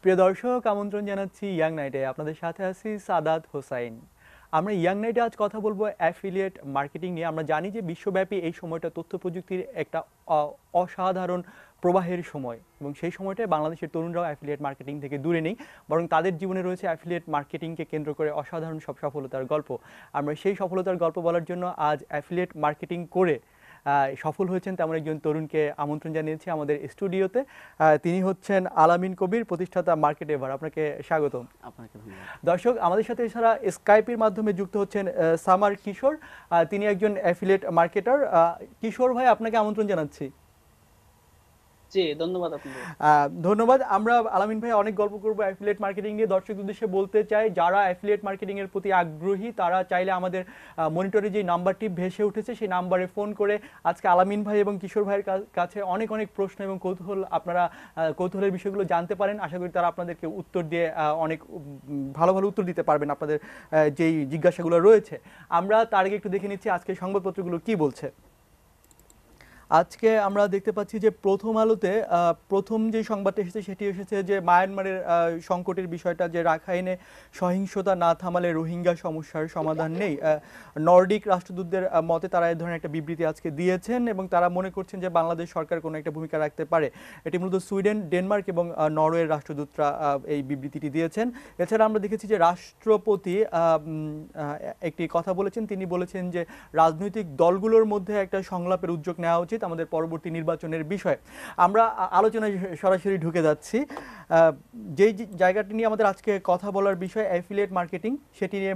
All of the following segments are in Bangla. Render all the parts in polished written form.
প্রিয় দর্শক, আমন্ত্রণ জানাচ্ছি ইয়াং নাইটে। আপনাদের সাথে আছি সাদাত হোসাইন। আমরা ইয়াং নাইটে আজ কথা বলবো অ্যাফিলিয়েট মার্কেটিং নিয়ে। আমরা জানি যে বিশ্বব্যাপী এই সময়টা তথ্য প্রযুক্তির একটা অসাধারণ প্রবাহের সময়, এবং সেই সময়টায় বাংলাদেশের তরুণরাও অ্যাফিলিয়েট মার্কেটিং থেকে দূরে নেই, বরং তাদের জীবনে রয়েছে অ্যাফিলিয়েট মার্কেটিংকে কেন্দ্র করে অসাধারণ সব সফলতার গল্প। আমরা সেই সফলতার গল্প বলার জন্য আজ অ্যাফিলিয়েট মার্কেটিং করে সফল হয়েছেন তেমন একজন তরুণকে আমন্ত্রণ জানিয়েছি আমাদের স্টুডিওতে। তিনি হচ্ছেন আলামিন কবির, প্রতিষ্ঠাতা মার্কেট এভার। আপনাকে স্বাগতম। আপনাকে ধন্যবাদ। দর্শক, আমাদের সাথে এছাড়া স্কাইপের মাধ্যমে যুক্ত হচ্ছেন সামার কিশোর। তিনি একজন অ্যাফিলিয়েট মার্কেটার। কিশোর ভাই, আপনাকে আমন্ত্রণ জানাচ্ছি। জি, ধন্যবাদ আপনাকে। ধন্যবাদ। আমরা আলামিন ভাই অনেক গল্প করবো অ্যাফিলিয়েট মার্কেটিং নিয়ে। দর্শকদের উদ্দেশ্যে বলতে চাই, যারা অ্যাফিলিয়েট মার্কেটিং এর প্রতি আগ্রহী তারা চাইলে আমাদের মনিটরে যে নাম্বারটি ভেসে উঠেছে সেই নাম্বারে ফোন করে আজকে আলামিন ভাই এবং কিশোর ভাইয়ের কাছে অনেক অনেক প্রশ্ন এবং কৌতূহল, আপনারা কৌতূহলের বিষয়গুলো জানতে পারেন। আশা করি তারা আপনাদেরকে উত্তর দিয়ে অনেক ভালো ভালো উত্তর দিতে পারবেন আপনাদের যেই জিজ্ঞাসাগুলো রয়েছে। আমরা তার আগে একটু দেখে নিচ্ছি আজকে সংবাদপত্রগুলো কি বলছে। আজকে আমরা দেখতে পাচ্ছি যে প্রথম আলোতে প্রথম যে সংবাদটা এসেছে সেটি এসেছে যে মায়ানমারের সংকটের বিষয়টা, যে রাখাইনে সহিংসতা না থামালে রোহিঙ্গা সমস্যার সমাধান নেই। নর্ডিক রাষ্ট্রদূতদের মতে তারা এই ধরনের একটা বিবৃতি আজকে দিয়েছেন এবং তারা মনে করছেন যে বাংলাদেশ সরকার কোনো একটা ভূমিকা রাখতে পারে। এটি মূলত সুইডেন, ডেনমার্ক এবং নরওয়ের রাষ্ট্রদূতরা এই বিবৃতিটি দিয়েছেন। এছাড়া আমরা দেখেছি যে রাষ্ট্রপতি একটি কথা বলেছেন। তিনি বলেছেন যে রাজনৈতিক দলগুলোর মধ্যে একটা সংলাপের উদ্যোগ নেওয়া উচিত আমাদের পরবর্তী নির্বাচনের বিষয়ে। আমরা আলোচনায় সরাসরি ঢুকে যাচ্ছি। যেই জায়গাটি নিয়ে আমাদের আজকে কথা বলার বিষয় অ্যাফিলিয়েট মার্কেটিং, সেটি নিয়ে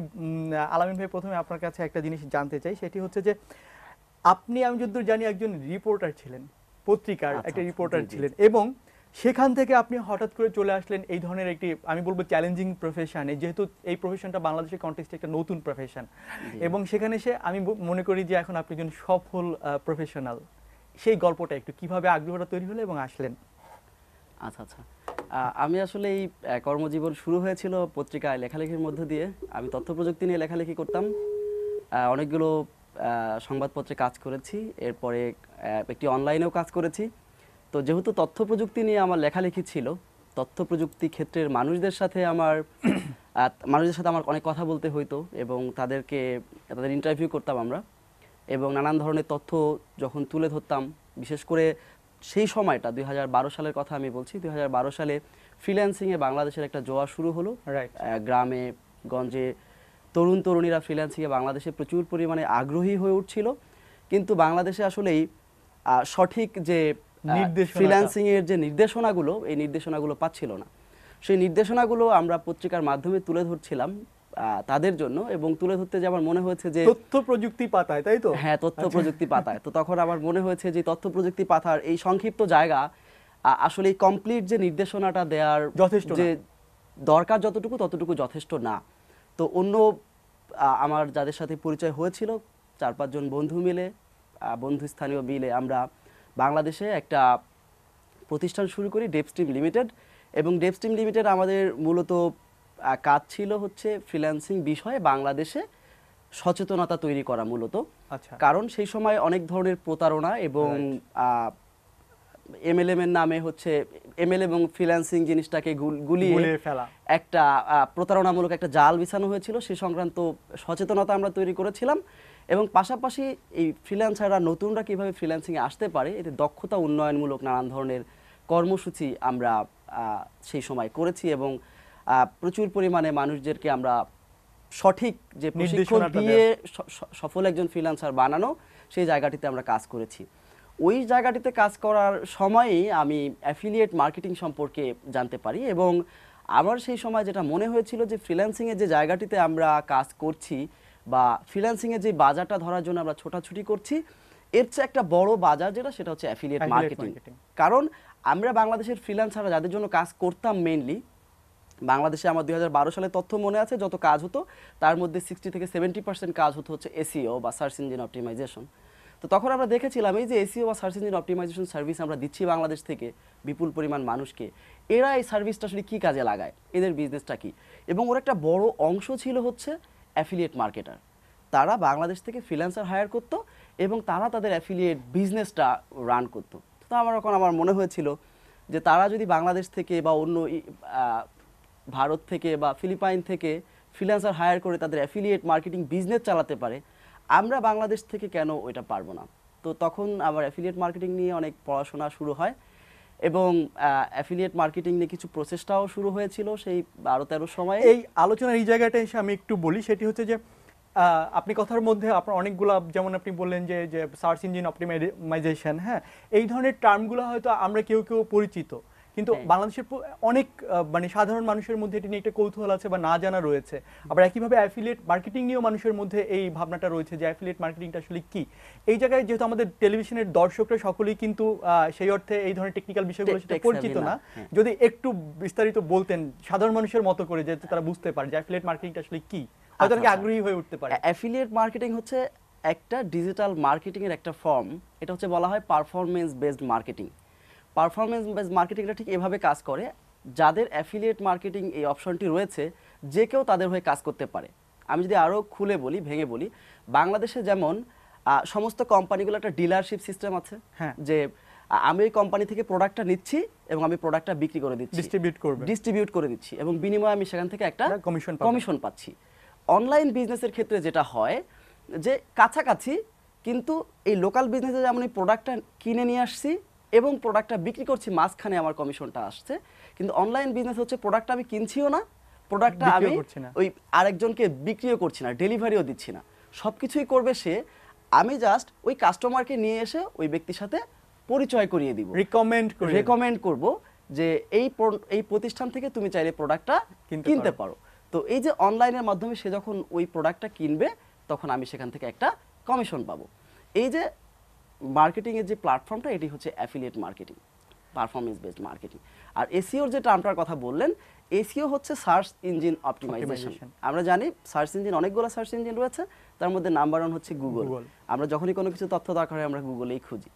আলামিন ভাই প্রথমে আপনার কাছে একটা জিনিস জানতে চাই। সেটি হচ্ছে যে আপনি, আমি যতদূর জানি, একজন রিপোর্টার ছিলেন, পত্রিকার একটা রিপোর্টার ছিলেন, এবং সেখান থেকে আপনি হঠাৎ করে চলে আসলেন এই ধরনের একটি, আমি বলবো, চ্যালেঞ্জিং প্রফেশনে। যেহেতু এই প্রফেশনটা বাংলাদেশের কনটেক্সটে একটা নতুন প্রফেশন, এবং সেখানে এসে আমি মনে করি যে এখন আপনি একজন সফল প্রফেশনাল। সেই গল্পটা একটু, কিভাবে আগ্রহটা তৈরি হলো এবং আসলেন? আচ্ছা আচ্ছা, আমি আসলে এই কর্মজীবন শুরু হয়েছিল পত্রিকায় লেখালেখির মধ্য দিয়ে। আমি তথ্য প্রযুক্তি নিয়ে লেখালেখি করতাম, অনেকগুলো সংবাদপত্রে কাজ করেছি, এরপরে একটি অনলাইনেও কাজ করেছি। তো যেহেতু তথ্য প্রযুক্তি নিয়ে আমার লেখালেখি ছিল, তথ্য প্রযুক্তি ক্ষেত্রের মানুষদের সাথে আমার অনেক কথা বলতে হইতো এবং তাদের ইন্টারভিউ করতাম আমরা, এবং নানান ধরনের তথ্য যখন তুলে ধরতাম। বিশেষ করে সেই সময়টা 2012 সালের কথা আমি বলছি। 2012 সালে ফ্রিল্যান্সিংয়ে বাংলাদেশের একটা জোয়ার শুরু হলো। গ্রামে গঞ্জে তরুণ তরুণীরা ফ্রিল্যান্সিংয়ে বাংলাদেশে প্রচুর পরিমাণে আগ্রহী হয়ে উঠছিল, কিন্তু বাংলাদেশে আসলেই সঠিক যে ফ্রিল্যান্সিংয়ের যে নির্দেশনাগুলো, এই নির্দেশনাগুলো পাচ্ছিল না। সেই নির্দেশনাগুলো আমরা পত্রিকার মাধ্যমে তুলে ধরছিলাম তাদের জন্য, এবং তুলে ধরতে যে আমার মনে হয়েছে যে তথ্য প্রযুক্তি পাতায়, তাই তো? হ্যাঁ, তথ্য প্রযুক্তি পাতায়। তো তখন আমার মনে হয়েছে যে তথ্য প্রযুক্তি পাতার এই সংক্ষিপ্ত জায়গা আসলে কমপ্লিট যে নির্দেশনাটা দেওয়ার যথেষ্ট যে দরকার ততটুকু যথেষ্ট না। তো অন্য আমার যাদের সাথে পরিচয় হয়েছিল 4-5 জন স্থানীয় মিলে আমরা বাংলাদেশে একটা প্রতিষ্ঠান শুরু করি, ডেপস্ট্রিম লিমিটেড। এবং ডেপস্ট্রিম লিমিটেড আমাদের মূলত কাজ ছিল হচ্ছে ফ্রিল্যান্সিং বিষয়ে বাংলাদেশে সচেতনতা তৈরি করা মূলত। কারণ সেই সময় অনেক ধরনের প্রতারণা এবং এমএলএম এর নামে হচ্ছে এমএলএম এবং ফ্রিল্যান্সিং জিনিসটাকে গুলিয়ে ফেলা একটা প্রতারণামূলক একটা জাল বিছানো হয়েছিল। সেই সংক্রান্ত সচেতনতা আমরা তৈরি করেছিলাম, এবং পাশাপাশি এই ফ্রিল্যান্সাররা, নতুনরা কিভাবে ফ্রিল্যান্সিংয়ে আসতে পারে, এতে দক্ষতা উন্নয়নমূলক নানান ধরনের কর্মসূচি আমরা সেই সময় করেছি, এবং প্রচুর পরিমাণে মানুষদেরকে আমরা সঠিক যে প্রশিক্ষণ দিয়ে সফল একজন ফ্রিল্যান্সার বানানো, সেই জায়গাটিতে আমরা কাজ করেছি। ওই জায়গাটিতে কাজ করার সময়ই আমি অ্যাফিলিয়েট মার্কেটিং সম্পর্কে জানতে পারি, এবং আমার সেই সময় যেটা মনে হয়েছিল যে ফ্রিল্যান্সিংয়ের যে জায়গাটিতে আমরা কাজ করছি বা ফ্রিল্যান্সিংয়ের যে বাজারটা ধরার জন্য আমরা ছোটাছুটি করছি, এর চেয়ে একটা বড় বাজার সেটা হচ্ছে অ্যাফিলিয়েট মার্কেটিং। কারণ আমরা বাংলাদেশের ফ্রিল্যান্সাররা যাদের জন্য কাজ করতাম, মেইনলি বাংলাদেশে আমার 2012 সালে তথ্য মনে আছে, যত কাজ হতো তার মধ্যে 60 থেকে 70% কাজ হচ্ছে এসইও বা সার্চ ইঞ্জিন অপটিমাইজেশন। তো তখন আমরা দেখেছিলাম এই যে এসইও বা সার্চ ইঞ্জিন অপটিমাইজেশন সার্ভিস আমরা দিচ্ছি বাংলাদেশ থেকে বিপুল পরিমাণ মানুষকে, এরা এই সার্ভিসটা আসলে কী কাজে লাগায়, এদের বিজনেসটা কি, এবং ওর একটা বড় অংশ ছিল হচ্ছে অ্যাফিলিয়েট মার্কেটার। তারা বাংলাদেশ থেকে ফ্রিল্যান্সার হায়ার করতো এবং তারা তাদের অ্যাফিলিয়েট বিজনেসটা রান করতো। তো আমার মনে হয়েছিল যে তারা যদি বাংলাদেশ থেকে বা অন্য ভারত থেকে বা ফিলিপাইন থেকে ফ্রিল্যান্সার হায়ার করে তাদের অ্যাফিলিয়েট মার্কেটিং বিজনেস চালাতে পারে, আমরা বাংলাদেশ থেকে কেন ওইটা পারবো না? তো তখন আমার অ্যাফিলিয়েট মার্কেটিং নিয়ে অনেক পড়াশোনা শুরু হয় এবং অ্যাফিলিয়েট মার্কেটিং নিয়ে কিছু প্রচেষ্টাও শুরু হয়েছিল সেই 12-13 সময়ে। এই আলোচনার এই জায়গাটা এসে আমি একটু বলি, সেটি হচ্ছে যে আপনি কথার মধ্যে আপনার অনেকগুলো, যেমন আপনি বললেন যে যে সার্চ ইঞ্জিন অপটিমাইজেশন, হ্যাঁ, এই ধরনের টার্মগুলো হয়তো আমরা কেউ কেউ পরিচিত, কিন্তু বাংলাদেশের অনেক মানে সাধারণ মানুষের মধ্যে এটি নিয়ে একটা কৌতূহল আছে বা না জানা রয়েছে। আবার একইভাবে অ্যাফিলিয়েট মার্কেটিং নিয়েও মানুষের মধ্যে এই ভাবনাটা রয়েছে যে অ্যাফিলিয়েট মার্কেটিংটা আসলে কি। এই জায়গায় যেহেতু আমাদের টেলিভিশনের দর্শকরা সকলেই কিন্তু সেই অর্থে এই ধরনের টেকনিক্যাল বিষয়গুলো সেটা পরিচিত না, যদি একটু বিস্তারিত বলতেন সাধারণ মানুষের মতো করে, যাতে তারা বুঝতে পারে যে অ্যাফিলিয়েট মার্কেটিংটা আসলে কি, হয়তো অনেকে আগ্রহী হয়ে উঠতে পারে। অ্যাফিলিয়েট মার্কেটিং হচ্ছে একটা ডিজিটাল মার্কেটিং এর একটা ফর্ম। এটা হচ্ছে বলা হয় performance based marketing. Performance based মার্কেটিংটা ঠিক এভাবে কাজ করে, যাদের অ্যাফিলিয়েট মার্কেটিং এই অপশনটি রয়েছে যে কেউ তাদের হয়ে কাজ করতে পারে। আমি যদি আরও খুলে বলি, ভেঙে বলি, বাংলাদেশে যেমন সমস্ত কোম্পানিগুলো একটা ডিলারশিপ সিস্টেম আছে, যে আমি ওই কোম্পানি থেকে প্রোডাক্টটা নিচ্ছি এবং আমি প্রোডাক্টটা বিক্রি করে দিচ্ছি, ডিস্ট্রিবিউট করে দিচ্ছি এবং বিনিময়ে আমি সেখান থেকে একটা কমিশন পাচ্ছি। অনলাইন বিজনেসের ক্ষেত্রে যেটা হয় যে কাছাকাছি, কিন্তু এই লোকাল বিজনেসে যেমন এই প্রোডাক্টটা কিনে নিয়ে আসছি এবং প্রোডাক্টটা বিক্রি করছি, মাঝখানে আমার কমিশনটা আসছে। কিন্তু অনলাইন বিজনেস হচ্ছে প্রোডাক্টটা আমি কিনছিও না, প্রোডাক্টটা আমি ওই আরেকজনকে বিক্রিও করছি না, ডেলিভারিও দিচ্ছি না, সব কিছুই করবে সে। আমি জাস্ট ওই কাস্টমারকে নিয়ে এসে ওই ব্যক্তির সাথে পরিচয় করিয়ে দিব, রেকমেন্ড করব যে এই প্রতিষ্ঠান থেকে তুমি চাইলে প্রোডাক্টটা কিনতে পারো। তো এই যে অনলাইনের মাধ্যমে সে যখন ওই প্রোডাক্টটা কিনবে তখন আমি সেখান থেকে একটা কমিশন পাবো। এই যে মার্কেটিং এর যে প্ল্যাটফর্মটা, এটি হচ্ছে affiliate marketing, performance based marketing. আর এসইওর যে টার্মটার কথা বললেন, এসইও হচ্ছে সার্চ ইঞ্জিন অপটিমাইজেশন। আমরা জানি সার্চ ইঞ্জিন, অনেকগুলো সার্চ ইঞ্জিন রয়েছে, তার মধ্যে নাম্বার 1 হচ্ছে গুগল। আমরা যখনই কোনো কিছু তথ্য দরকার হয় আমরা গুগলেই খুঁজি।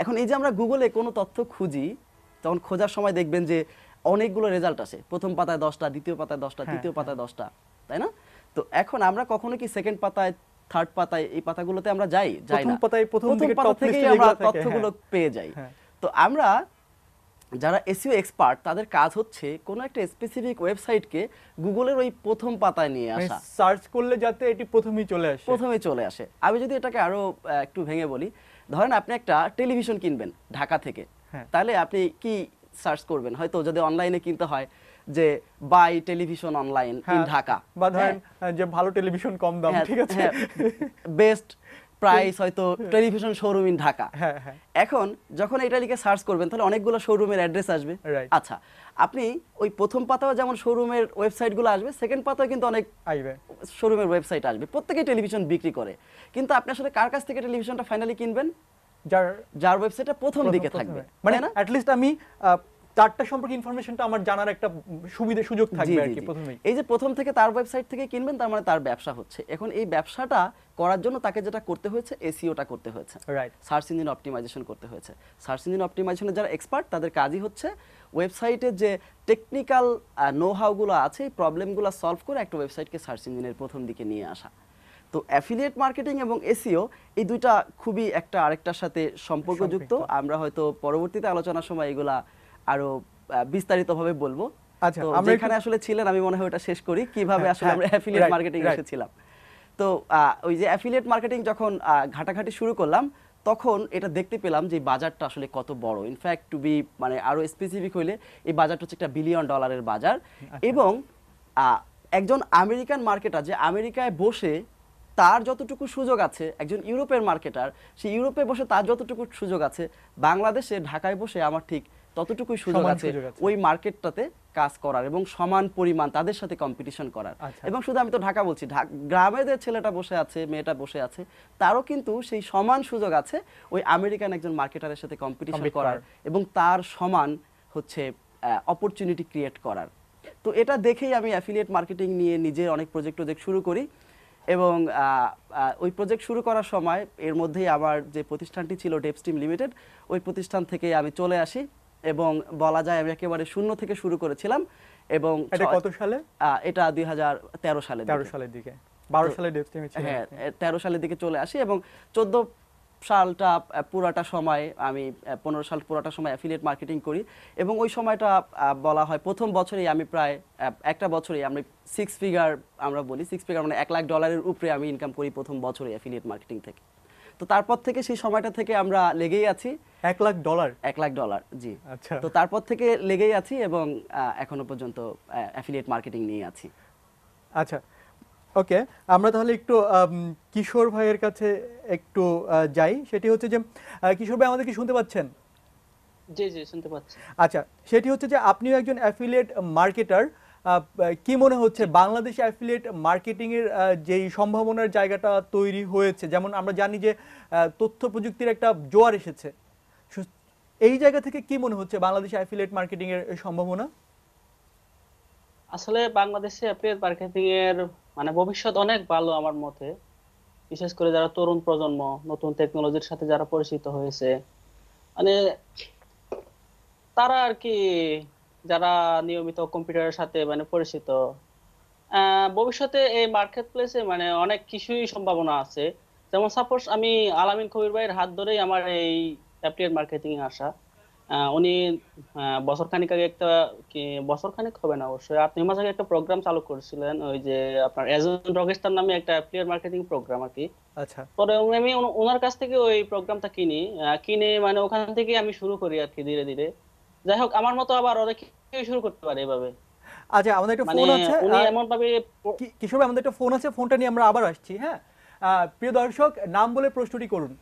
এখন এই যে আমরা গুগলে কোনো তথ্য খুঁজি, তখন খোঁজার সময় দেখবেন যে অনেকগুলো রেজাল্ট আসে, প্রথম পাতায় 10টা, দ্বিতীয় পাতায় 10টা, তৃতীয় পাতায় 10টা, তাই না? তো এখন আমরা কখনো কি সেকেন্ড পাতায়, থার্ড পাতায়, এই পাতাগুলোতে আমরা যাই না, প্রথম পাতা থেকেই আমরা তথ্যগুলো পেয়ে যাই। তো আমরা যারা এসইও এক্সপার্ট, তাদের কাজ হচ্ছে কোনো একটা স্পেসিফিক ওয়েবসাইটকে গুগলের ওই প্রথম পাতায় নিয়ে আসা, সার্চ করলে যাতে এটি প্রথমেই চলে আসে। আমি যদি এটাকে আরো একটু ভেঙে বলি, ধরেন আপনি একটা টেলিভিশন কিনবেন ঢাকা থেকে, তাহলে আপনি কি সার্চ করবেন? হয়তো যদি অনলাইনে কিনতে হয় যে buy television online in Dhaka, বা ধরেন যে ভালো টেলিভিশন কম দাম, ঠিক আছে, বেস্ট প্রাইস, হয়তো টেলিভিশন শোরুম ইন ঢাকা। এখন যখন এটা লিখে সার্চ করবেন তাহলে অনেকগুলো শোরুমের অ্যাড্রেস আসবে। আচ্ছা, আপনি ওই প্রথম পাতায় যেমন শোরুমের ওয়েবসাইটগুলো আসবে, সেকেন্ড পাতায় কিন্তু অনেক শোরুমের ওয়েবসাইট আসবে, প্রত্যেকেই টেলিভিশন বিক্রি করে। কিন্তু আপনি আসলে কার কাছ থেকে টেলিভিশনটা ফাইনালি কিনবেন? যার ওয়েবসাইটটা প্রথম দিকে থাকবে, মানে অ্যাট লিস্ট আমি তারটা সম্পর্কে ইনফরমেশনটা আমার জানার একটা সুযোগ থাকবে আর কি প্রথমেই। এই যে প্রথম থেকে তার ওয়েবসাইট থেকে কিনবেন, তার মানে তার ব্যবসা হচ্ছে। এখন এই ব্যবসাটা করার জন্য তাকে যেটা করতে হয়েছে, এসইওটা করতে হয়েছে, সার্চ ইঞ্জিন অপটিমাইজেশন করতে হয়েছে। সার্চ ইঞ্জিন অপটিমাইজেশনের যারা এক্সপার্ট, তাদের কাজই হচ্ছে ওয়েবসাইটের যে টেকনিক্যাল নো হাউগুলো আছে, এই প্রবলেমগুলো সলভ করে একটা ওয়েবসাইটকে সার্চ ইঞ্জিনের প্রথম দিকে নিয়ে আসা। তো অ্যাফিলিয়েট মার্কেটিং এবং এসইও এই দুইটা খুবই একটা আরেকটার সাথে সম্পর্কযুক্ত। আমরা হয়তো পরবর্তীতে আলোচনার সময় এগুলা আরো বিস্তারিতভাবে বলবো। আচ্ছা, আমরা এখানে আসলে ছিলেন, আমি মনে হয় ওটা শেষ করি কিভাবে আসলে আমরা অ্যাফিলিয়েট মার্কেটিং এসেছিলাম। তো ওই যে অ্যাফিলিয়েট মার্কেটিং যখন ঘাটাঘাটি শুরু করলাম, তখন এটা দেখতে পেলাম যে বাজারটা আসলে কত বড়। ইনফ্যাক্ট টু বি মানে আরো স্পেসিফিক হইলে এই বাজারটা হচ্ছে একটা $1 বিলিয়ন বাজার। এবং একজন আমেরিকান মার্কেটার যে আমেরিকায় বসে তার যতটুকু সুযোগ আছে, একজন ইউরোপের মার্কেটার সেই ইউরোপে বসে তার যতটুকু সুযোগ আছে, বাংলাদেশে ঢাকায় বসে আমার ঠিক ততটুকুই সুযোগ আছে ওই মার্কেটটাতে কাজ করার এবং সমান পরিমাণ তাদের সাথে কম্পিটিশন করার। এবং শুধু আমি তো ঢাকা বলছি, গ্রামে যে ছেলেটা বসে আছে, মেয়েটা বসে আছে, তারও কিন্তু সেই সমান সুযোগ আছে ওই আমেরিকান একজন মার্কেটারের সাথে কম্পিটিশন করার এবং তার সমান হচ্ছে অপরচুনিটি ক্রিয়েট করার। তো এটা দেখেই আমি অ্যাফিলিয়েট মার্কেটিং নিয়ে নিজে অনেক প্রজেক্ট শুরু করি। এবং ওই প্রজেক্ট শুরু করার সময় এর মধ্যেই আমার যে প্রতিষ্ঠানটি ছিল ডেপস্টিম লিমিটেড, ওই প্রতিষ্ঠান থেকে আমি চলে আসি এবং বলা যায় আমি একেবারে শূন্য থেকে শুরু করেছিলাম। এবং এটা কত সালে? এটা 2013 সালের দিকে। 12 সালে ডেপস্টিমে ছিল। হ্যাঁ, 13 সালের দিকে চলে আসি এবং 14 সালটা পুরাটা সময় আমি 15 সাল পুরাটা সময় অ্যাফিলিয়েট মার্কেটিং করি এবং ওই সময়টা বলা হয় প্রথম বছরেই আমি প্রায় একটা বছরেই আমি 6 ফিগার আমরা বলি 6 ফিগার মানে $1,00,000 উপরে আমি ইনকাম করি প্রথম বছরে অ্যাফিলিয়েট মার্কেটিং থেকে। তো তারপর থেকে সেই সময়টা থেকে আমরা লেগেই আছি। $1,00,000? $1,00,000 জি। আচ্ছা। তো তারপর থেকে লেগেই আছি এবং এখনো পর্যন্ত অ্যাফিলিয়েট মার্কেটিং নিয়ে আছি। আচ্ছা, ওকে, আমরা তাহলে একটু কিশোর ভাইয়ের কাছে একটু যাই। সেটি হচ্ছে যে কিশোর ভাই আমাদের কি শুনতে পাচ্ছেন? জি জি শুনতে পাচ্ছি। আচ্ছা, সেটি হচ্ছে যে আপনিও একজন অ্যাফিলিয়েট মার্কেটার। কি মনে হচ্ছে বাংলাদেশে অ্যাফিলিয়েট মার্কেটিং এর যেই সম্ভাবনার জায়গাটা তৈরি হয়েছে, যেমন আমরা জানি যে তথ্য প্রযুক্তির একটা জোয়ার এসেছে, এই জায়গা থেকে কি মনে হচ্ছে বাংলাদেশে অ্যাফিলিয়েট মার্কেটিং এর সম্ভাবনা? আসলে বাংলাদেশে অ্যাফিলিয়েট মার্কেটিং এর মানে ভবিষ্যৎ অনেক ভালো আমার মতে। বিশেষ করে যারা তরুণ প্রজন্ম নতুন টেকনোলজির সাথে যারা পরিচিত হয়েছে, মানে তারা আর কি, যারা নিয়মিত কম্পিউটারের সাথে মানে পরিচিত, ভবিষ্যতে এই মার্কেট প্লেসে মানে অনেক কিছুই সম্ভাবনা আছে। যেমন সাপোজ আমি আলামিন কবির ভাইয়ের হাত ধরেই আমার এই অ্যাফিলিয়েট মার্কেটিং এ আসা। উনি বছর খানিক আগে একটা, কি বছর খানিক হবে না অবশ্যই, 8 9 মাস আগে একটা প্রোগ্রাম চালু করেছিলেন, ওই যে আপনার এজেন্ট রকেস্টার নামে একটা অ্যাফিলিয়েট মার্কেটিং প্রোগ্রাম আর কি। আচ্ছা, পরে আমি ওনার কাছ থেকে ওই প্রোগ্রামটা কিনি, কিনে মানে ওখান থেকে আমি শুরু করি আর কি ধীরে ধীরে। যাই হোক, আমার মতো আবার অনেক কেউ শুরু করতে পারে এভাবে। আচ্ছা, আমাদের একটা মানে ফোন আছে। উনি এমন ভাবে কিশোর ভাই, আমাদের একটা ফোন আছে, ফোনটা নিয়ে আমরা আবার আসছি। হ্যাঁ, প্রিয় দর্শক, নাম বলে প্রশ্নটি করুন।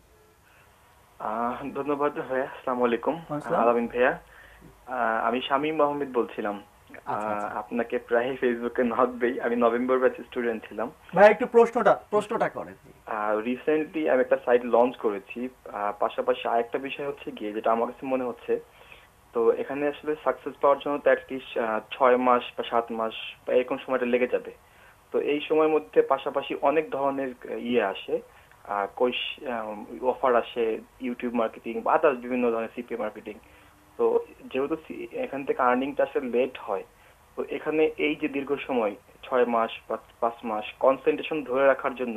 ধন্যবাদ ভাইয়া, আসসালামু আলাইকুম। আসসালাম। আলামিন ভাইয়া, আমি শামীম আহমেদ বলছিলাম। আপনাকে প্রায় ফেসবুকে নক দেই। আমি নভেম্বর ব্যাচ স্টুডেন্ট ছিলাম। ভাই একটু প্রশ্নটা করেন। রিসেন্টলি আমি একটা সাইট লঞ্চ করেছি। পাশাপাশি আরেকটা বিষয় হচ্ছে গিয়ে যেটা আমার কাছে মনে হচ্ছে, তো এখানে আসলে সাকসেস পাওয়ার জন্য তো অ্যাটলিস্ট 6 মাস বা 7 মাস বা এরকম সময়টা লেগে যাবে। তো এই সময়ের মধ্যে পাশাপাশি অনেক ধরনের ইয়ে আসে, অফার আসে, ইউটিউব মার্কেটিং বা আদার্স বিভিন্ন ধরনের সিপিএ মার্কেটিং। তো যেহেতু এখান থেকে আর্নিংটা আসলে লেট হয়, তো এখানে এই যে দীর্ঘ সময় 6 মাস বা 5 মাস কনসেন্ট্রেশন ধরে রাখার জন্য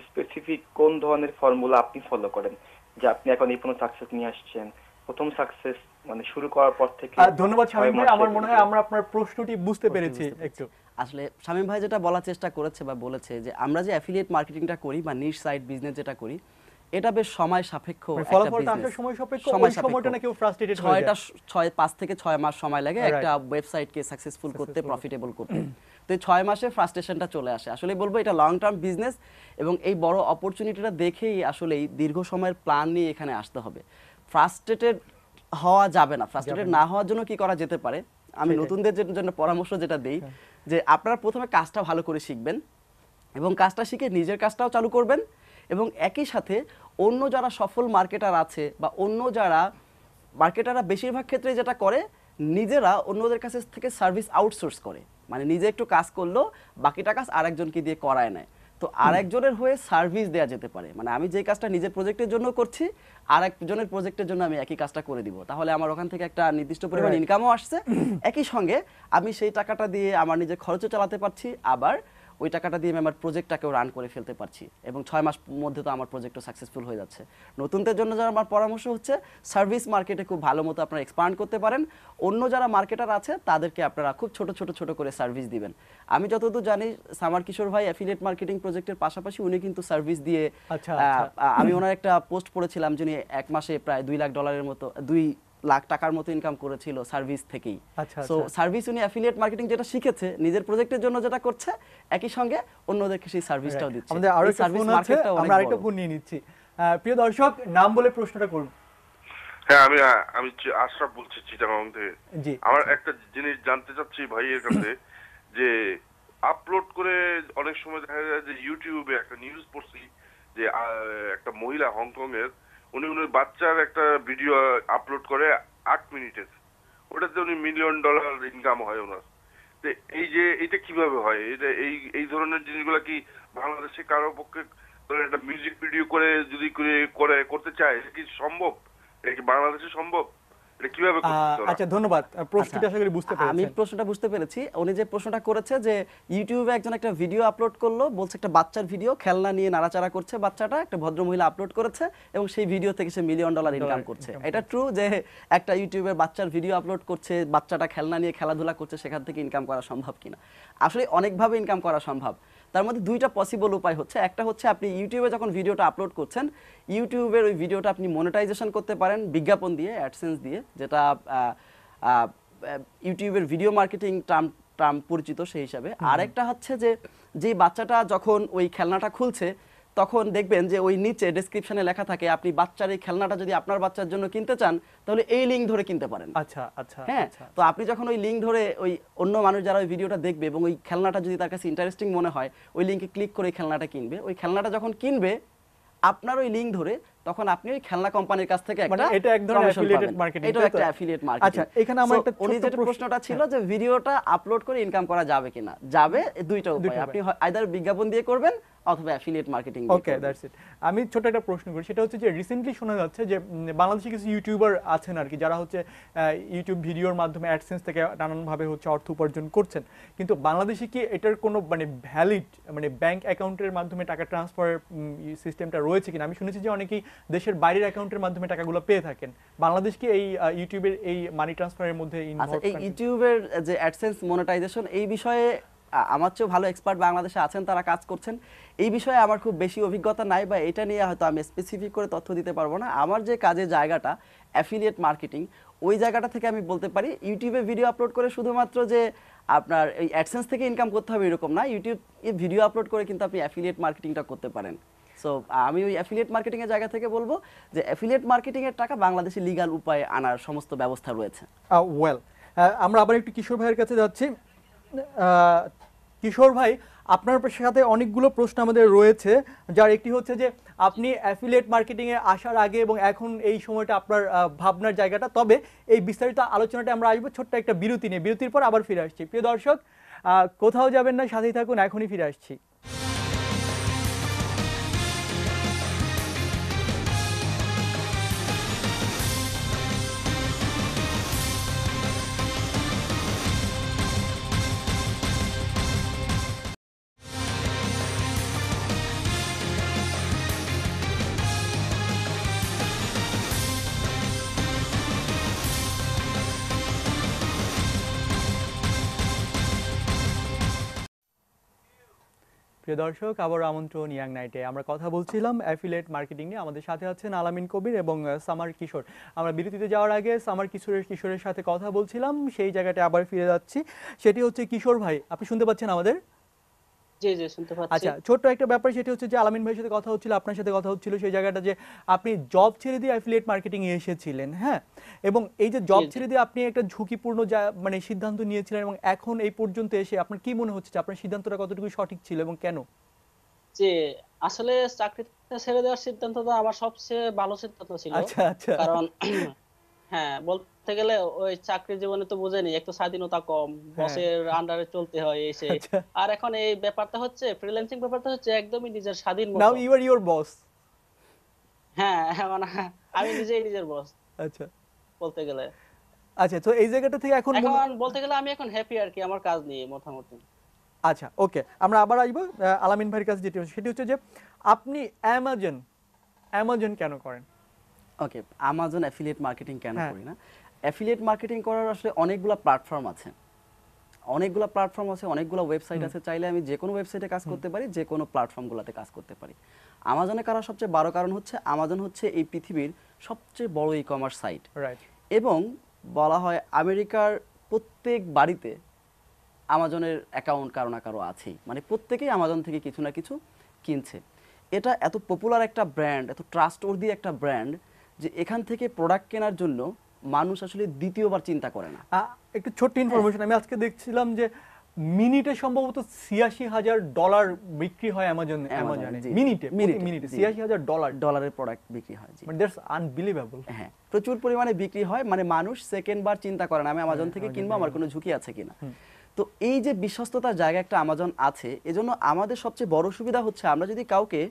স্পেসিফিক কোন ধরনের ফর্মুলা আপনি ফলো করেন, যে আপনি এখন এই পর্যন্ত সাকসেস নিয়ে আসছেন? প্রথম সাকসেস মানে শুরু করার পর থেকে। ধন্যবাদ শামীম ভাই, আমার মনে হয় আমরা আপনার প্রশ্নটি বুঝতে পেরেছি একটু। আসলে শামীম ভাই যেটা বলার চেষ্টা করেছে বা বলেছে যে আমরা যে অ্যাফিলিয়েট মার্কেটিংটা করি বা নিশ সাইট বিজনেস যেটা করি, এটা বেশ সময় সাপেক্ষ একটা ফলাফলটা আসলে বিজনেস। সময় সাপেক্ষ, ওই সময়টা না কেউ ফ্রাস্ট্রেটেড হয়ে যায়। 5 থেকে 6 মাস সময় লাগে একটা ওয়েবসাইটকে সাকসেসফুল করতে, প্রফিটেবল করতে। তো এই 6 মাসে ফ্রাস্ট্রেশনটা চলে আসে। আসলে বলবো এটা লং টার্ম বিজনেস এবং এই বড় অপরচুনিটিটা দেখেই আসলে এই দীর্ঘ সময়ের প্ল্যান নিয়ে এখানে আসতে হবে। ফ্রাস্ট্রেটেড হওয়া যাবে না। ফ্রাস্ট্রেটেড না হওয়ার জন্য কি করা যেতে পারে, আমি নতুনদের জন্য পরামর্শ যেটা দেই, যে আপনারা প্রথমে কাজটা ভালো করে শিখবেন এবং কাজটা শিখে নিজের কাজটাও চালু করবেন এবং একই সাথে অন্য যারা সফল মার্কেটার আছে বা অন্য যারা মার্কেটাররা বেশিরভাগ ক্ষেত্রে যেটা করে, নিজেরা অন্যদের কাছে থেকে সার্ভিস আউটসোর্স করে, মানে নিজে একটু কাজ করলো, বাকিটা কাজ আরেকজনকে দিয়ে করায় নেয়। তো আরেকজনের হয়ে সার্ভিস দেওয়া যেতে পারে, মানে আমি যে কাজটা নিজের প্রজেক্টের জন্য করছি আরেকজনের প্রজেক্টের জন্য আমি একই কাজটা করে দিব, তাহলে আমার ওখান থেকে একটা নির্দিষ্ট পরিমাণ ইনকামও আসছে, একই সঙ্গে আমি সেই টাকাটা দিয়ে আমার নিজের খরচও চালাতে পারছি, আবার ওই টাকাটা দিয়ে আমি আমার প্রজেক্টটাকেও রান করে ফেলতে পারছি এবং 6 মাস মধ্যে তো আমার প্রজেক্টও সাকসেসফুল হয়ে যাচ্ছে। নতুনদের জন্য যারা আমার পরামর্শ হচ্ছে, সার্ভিস মার্কেটে খুব ভালো মতো আপনারা এক্সপান্ড করতে পারেন। অন্য যারা মার্কেটার আছে তাদেরকে আপনারা খুব ছোট করে সার্ভিস দিবেন। আমি যতদূর জানি সামার কিশোর ভাই অ্যাফিলিয়েট মার্কেটিং প্রজেক্টের পাশাপাশি উনি কিন্তু সার্ভিস দিয়ে, আমি ওনার একটা পোস্ট পড়েছিলাম যিনি 1 মাসে প্রায় $2 লাখ মতো, 2 লাখ টাকার মতো ইনকাম করেছিল সার্ভিস থেকেই। সো সার্ভিস উনি অ্যাফিলিয়েট মার্কেটিং যেটা শিখেছে নিজের প্রজেক্টের জন্য যেটা করছে, একই সঙ্গে অন্যদেরকে সেই সার্ভিসটাও দিচ্ছে। আমাদের আরো একটা ফোন আছে, আমরা আরেকটা ফোন নিয়ে নিচ্ছি। প্রিয় দর্শক, নাম বলে প্রশ্নটা করুন। হ্যাঁ, আমি আশরাফ বলছি চিটাগাং থেকে। আমার একটা জিনিস জানতে চাচ্ছি ভাইয়ের কাছে, যে আপলোড করে অনেক সময় দেখা যায় যে ইউটিউবে একটা নিউজ পড়ছি যে একটা মহিলা হংকং এর, উনি ওনার বাচ্চার একটা ভিডিও আপলোড করে 8 মিনিটের, ওটাতে উনি $1 মিলিয়ন ইনকাম হয় ওনার। তো এই যে এটা কিভাবে হয়, এটা এই ধরনের জিনিসগুলো কি বাংলাদেশে কারো পক্ষে একটা মিউজিক ভিডিও করে যদি করতে চায় কি সম্ভব? এটা কি বাংলাদেশে সম্ভব? এটা কিভাবে করতেছে ওরা? আচ্ছা ধন্যবাদ, প্রশ্নটা আশা করি বুঝতে পেরেছেন। আমি প্রশ্নটা বুঝতে পেরেছি। উনি যে প্রশ্নটা করেছে যে ইউটিউবে একজন একটা ভিডিও আপলোড করলো, বলছে একটা বাচ্চার ভিডিও, খেলনা নিয়ে নাড়াচাড়া করছে বাচ্চাটা, একটা ভদ্রমহিলা আপলোড করেছে এবং সেই ভিডিও থেকে সে $1 মিলিয়ন ইনকাম করছে। এটা ট্রু যে একটা ইউটিউবের বাচ্চার ভিডিও আপলোড করছে, বাচ্চাটা খেলনা নিয়ে খেলাধুলা করছে, সেখান থেকে ইনকাম করা সম্ভব কিনা? আসলে অনেকভাবে ইনকাম করা সম্ভব। তার মধ্যে দুইটা পসিবল উপায় হচ্ছে। একটা হচ্ছে আপনি ইউটিউবে যখন ভিডিওটা আপলোড করছেন, ইউটিউবের ওই ভিডিওটা আপনি মনিটাইজেশন করতে পারেন বিজ্ঞাপন দিয়ে, অ্যাডসেন্স দিয়ে, যেটা ইউটিউবের ভিডিও মার্কেটিং টার্ম পরিচিত সেই হিসাবে। আরেকটা হচ্ছে যে বাচ্চাটা যখন ওই খেলনাটা খুলছে, তখন দেখবেন যে ওই নিচে ডেসক্রিপশনে লেখা থাকে আপনি বাচ্চার এই খেলনাটা যদি আপনার বাচ্চার জন্য কিনতে চান তাহলে এই লিঙ্ক ধরে কিনতে পারেন। আচ্ছা আচ্ছা, হ্যাঁ, তো আপনি যখন ওই লিঙ্ক ধরে ওই অন্য মানুষ যারা ওই ভিডিওটা দেখবে এবং ওই খেলনাটা যদি তার কাছে ইন্টারেস্টিং মনে হয়, ওই লিঙ্কে ক্লিক করে খেলনাটা কিনবে। ওই খেলনাটা যখন কিনবে আপনার ওই লিঙ্ক ধরে, তখন আপনি ওই খেলনা কোম্পানির কাছ থেকে একটা এটা এক ধরনের অ্যাফিলিয়েটেড মার্কেটিং। এটা একটা অ্যাফিলিয়েট মার্কেটিং। আচ্ছা, এখানে আমার একটা উনি যে প্রশ্নটা ছিল যে ভিডিওটা আপলোড করে ইনকাম করা যাবে কিনা, যাবে। দুইটা উপায়, আপনি আইদার বিজ্ঞাপন দিয়ে করবেন অথবা অ্যাফিলিয়েট মার্কেটিং দিয়ে। ওকে, দ্যাটস ইট। আমি ছোট একটা প্রশ্ন করি, সেটা হচ্ছে যে রিসেন্টলি শোনা যাচ্ছে যে বাংলাদেশে কিছু ইউটিউবার আছেন আর কি, যারা হচ্ছে ইউটিউব ভিডিওর মাধ্যমে অ্যাডসেন্স থেকে নানানভাবে হচ্ছে অর্থ উপার্জন করছেন, কিন্তু বাংলাদেশে কি এটার কোনো ভ্যালিড ব্যাংক অ্যাকাউন্টের মাধ্যমে টাকা ট্রান্সফারের সিস্টেমটা রয়েছে কিনা? আমি শুনেছি যে অনেকেই দেশের বাইরের অ্যাকাউন্টের মাধ্যমে টাকাগুলো পেয়ে থাকেন। বাংলাদেশ কি এই ইউটিউবের এই মানি ট্রান্সফারের মধ্যে ইনভলভ? এই ইউটিউবের যে অ্যাডসেন্স মনিটাইজেশন, এই বিষয়ে আমার চেয়েও ভালো এক্সপার্ট বাংলাদেশে আছেন, তারা কাজ করছেন। এই বিষয়ে আমার খুব বেশি অভিজ্ঞতা নাই, বা এটা নিয়ে হয়তো আমি স্পেসিফিক করে তথ্য দিতে পারবো না। আমার যে কাজের জায়গাটা অ্যাফিলিয়েট মার্কেটিং, ওই জায়গাটা থেকে আমি বলতে পারি ইউটিউবে ভিডিও আপলোড করে শুধুমাত্র যে আপনার এই অ্যাডসেন্স থেকে ইনকাম করতে হবে এরকম না। ইউটিউব ভিডিও আপলোড করে কিন্তু আপনি অ্যাফিলিয়েট মার্কেটিংটা করতে পারেন। সো আমি ওই অ্যাফিলিয়েট মার্কেটিং এর জায়গা থেকে বলবো যে অ্যাফিলিয়েট মার্কেটিং এর টাকা বাংলাদেশে লিগ্যাল উপায়ে আনার সমস্ত ব্যবস্থা রয়েছে। ওয়েল, আমরা আবার একটু কিশোর ভাইয়ের কাছে যাচ্ছি। কিশোর ভাই, আপনার সাথে অনেকগুলো প্রশ্ন আমাদের রয়েছে, যার একটি হচ্ছে যে আপনি অ্যাফিলিয়েট মার্কেটিংয়ে আসার আগে এবং এখন এই সময়টা আপনার ভাবনার জায়গাটা। তবে এই বিস্তারিত আলোচনাটা আমরা আসবো ছোট্ট একটা বিরতি নিয়ে, বিরতির পর আবার ফিরে আসছি। প্রিয় দর্শক, কোথাও যাবেন না, সাথেই থাকুন, এখনই ফিরে আসছি। প্রিয় দর্শক, আবার আমন্ত্রণ ইয়াং নাইটে। আমরা কথা বলছিলাম অ্যাফিলিয়েট মার্কেটিং নিয়ে। আমাদের সাথে আছেন আলামিন কবির এবং সামার কিশোর। আমরা বিরতিতে যাওয়ার আগে সামার কিশোরের সাথে কথা বলছিলাম, সেই জায়গাটা আবার ফিরে যাচ্ছি। সেটি হচ্ছে, কিশোর ভাই আপনি শুনতে পাচ্ছেন আমাদের? জি জি, শুনতে পাচ্ছি। আচ্ছা, ছোট্ট একটা ব্যাপার, সেটা হচ্ছে যে আলামিন ভাইয়ের সাথে কথা হচ্ছিল, আপনার সাথে কথা হচ্ছিল, সেই জায়গাটা যে আপনি জব ছেড়ে দিয়ে অ্যাফিলিয়েট মার্কেটিং এ এসেছিলেন। হ্যাঁ, এবং এই যে জব ছেড়ে দিয়ে আপনি একটা ঝুঁকিপূর্ণ সিদ্ধান্ত নিয়েছিলেন, এবং এখন এই পর্যন্ত এসে আপনার কি মনে হচ্ছে যে আপনার সিদ্ধান্তটা কতটুকু সঠিক ছিল এবং কেন? যে আসলে চাকরিটা ছেড়ে দেওয়ার সিদ্ধান্তটা আমার সবচেয়ে ভালো সিদ্ধান্ত ছিল। আচ্ছা আচ্ছা, কারণ হ্যাঁ, বলতে গেলে ওই চাকরি জীবনে তো বুঝেনি, একটু স্বাধীনতা কম, বসের আন্ডারে চলতে হয় এসে। আর এখন এই ব্যাপারটা হচ্ছে, ফ্রিল্যান্সিং ব্যাপারটা হচ্ছে একদমই নিজের স্বাধীন মতো। নাও ইউ আর ইওর বস। হ্যাঁ, মানে আমি নিজেই নিজের বস আচ্ছা বলতে গেলে। আচ্ছা, তো এই জায়গাটা থেকে এখন বলতে গেলে আমি এখন হ্যাপি আর কি আমার কাজ নিয়ে মোটামুটি। আচ্ছা, ওকে, আমরা আবার আসবো আলামিন ভাইয়ের কাছে। যেটি সেটি হচ্ছে যে আপনি অ্যামাজন কেন করেন? ওকে, অ্যামাজন অ্যাফিলিয়েট মার্কেটিং কেন করি না? অ্যাফিলিয়েট মার্কেটিং করার আসলে অনেকগুলো প্ল্যাটফর্ম আছে, অনেকগুলো ওয়েবসাইট আছে। চাইলে আমি যে কোনো ওয়েবসাইটে কাজ করতে পারি, যে কোনো প্ল্যাটফর্মগুলোতে কাজ করতে পারি। আমাজনে করার সবচেয়ে বড় কারণ হচ্ছে আমাজন হচ্ছে এই পৃথিবীর সবচেয়ে বড় ই কমার্স সাইট, রাইট। এবং বলা হয় আমেরিকার প্রত্যেক বাড়িতে আমাজনের অ্যাকাউন্ট কারো না কারো আছেই, মানে প্রত্যেকেই আমাজন থেকে কিছু না কিছু কিনছে। এটা এত পপুলার একটা ব্র্যান্ড, এত ট্রাস্টওয়ার্দি একটা ব্র্যান্ড, যে এখান থেকে প্রোডাক্ট কেনার জন্য মানুষ আসলে দ্বিতীয়বার চিন্তা করে না। একটু ছোট্ট ইনফরমেশন, আমি আজকে দেখছিলাম যে মিনিটে সম্ভবত $৮৬,০০০ বিক্রি হয় অ্যামাজনে। মিনিটে $৮৬,০০০ প্রোডাক্ট বিক্রি হয়। জি, দ্যাটস আনবিলিভেবল। হ্যাঁ, প্রচুর পরিমাণে বিক্রি হয়, মানে মানুষ সেকেন্ডবার চিন্তা করে না আমি আমাজন থেকে কিনবো, আমার কোনো ঝুঁকি আছে কিনা। তো এই যে বিশ্বস্ততার জায়গা একটা আমাজন আছে, এজন্য আমাদের সবচেয়ে বড় সুবিধা হচ্ছে আমরা যদি কাউকে